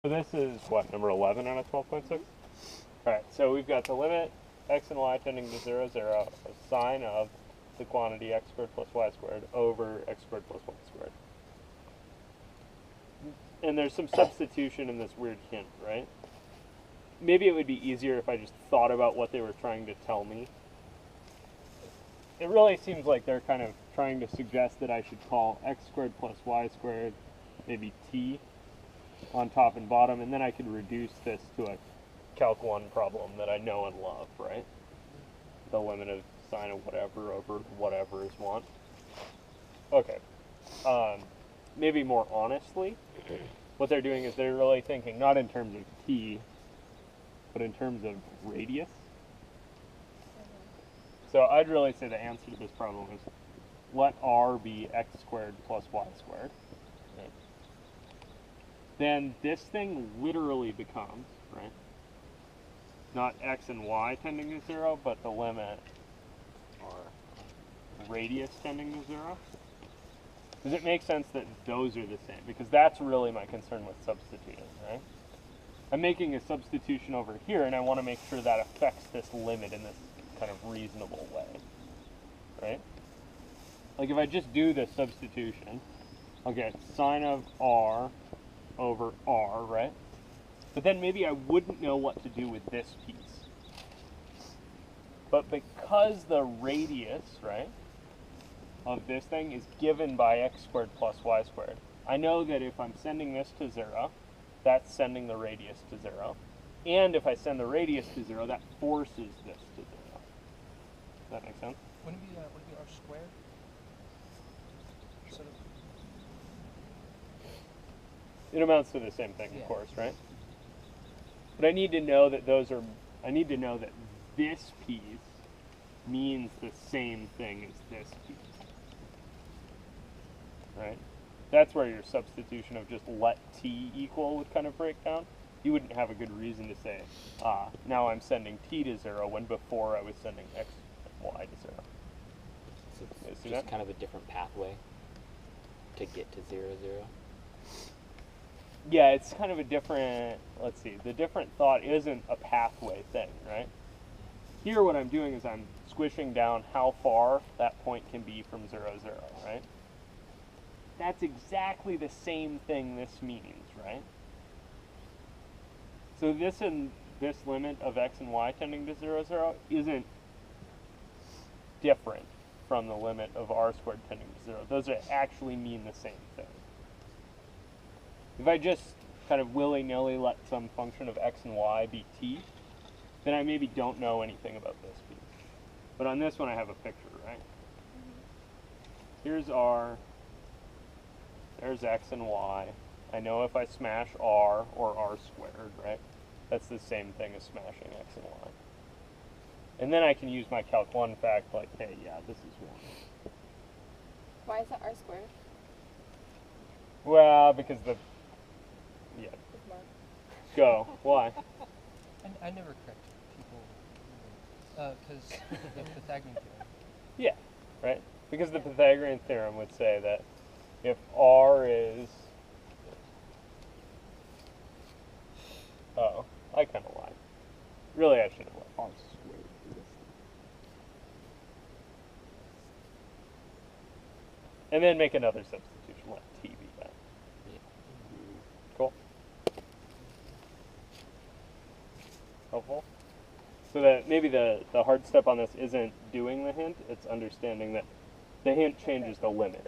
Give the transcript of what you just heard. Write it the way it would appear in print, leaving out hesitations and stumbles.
So this is what, number 11 on a 12.6? Alright, so we've got the limit x and y tending to 0, 0, a sine of the quantity x squared plus y squared over x squared plus y squared. And there's some substitution in this weird hint, right? Maybe it would be easier if I just thought about what they were trying to tell me. It really seems like they're kind of trying to suggest that I should call x squared plus y squared maybe t on top and bottom, and then I could reduce this to a Calc 1 problem that I know and love, right? The limit of sine of whatever over whatever is 1. Okay. Maybe more honestly, what they're doing is they're really thinking not in terms of t, but in terms of radius. So I'd really say the answer to this problem is let r be x squared plus y squared. Right? Then this thing literally becomes, right, not x and y tending to 0, but the limit or radius tending to 0. Does it make sense that those are the same? Because that's really my concern with substituting, right? I'm making a substitution over here, and I want to make sure that affects this limit in this kind of reasonable way, right? Like if I just do this substitution, I'll get sine of r over r, right? But then maybe I wouldn't know what to do with this piece. But because the radius, right, of this thing is given by x squared plus y squared, I know that if I'm sending this to 0, that's sending the radius to 0. And if I send the radius to 0, that forces this to 0. Does that make sense? Wouldn't it be r squared? Sort of. It amounts to the same thing, of course, right? But I need to know that I need to know that this piece means the same thing as this piece. Right? That's where your substitution of just let t equal would kind of break down. You wouldn't have a good reason to say, now I'm sending t to 0 when before I was sending x and y to 0. So it's just kind of a different pathway to get to 0, 0. Yeah, it's kind of a different, let's see, the different thought isn't a pathway thing, right? Here what I'm doing is I'm squishing down how far that point can be from 0, 0, right? That's exactly the same thing this means, right? So this and this limit of x and y tending to 0, 0 isn't different from the limit of r squared tending to 0. Those actually mean the same thing. If I just kind of willy-nilly let some function of x and y be t, then I maybe don't know anything about this piece. But on this one I have a picture, right? Here's r, there's x and y. I know if I smash r or r squared, right? That's the same thing as smashing x and y. And then I can use my Calc 1 fact like, hey, yeah, this is 1. Why is that r squared? Well, because the... Yeah. Go. Why? I never correct people, because the Pythagorean theorem. Yeah, right? Because the Pythagorean theorem would say that if r is... Oh, I kind of lied. Really, I should have let r squared do this. And then make another substitution, let t be that. Yeah. Cool. Helpful? So that maybe the hard step on this isn't doing the hint, it's understanding that the hint changes the limit.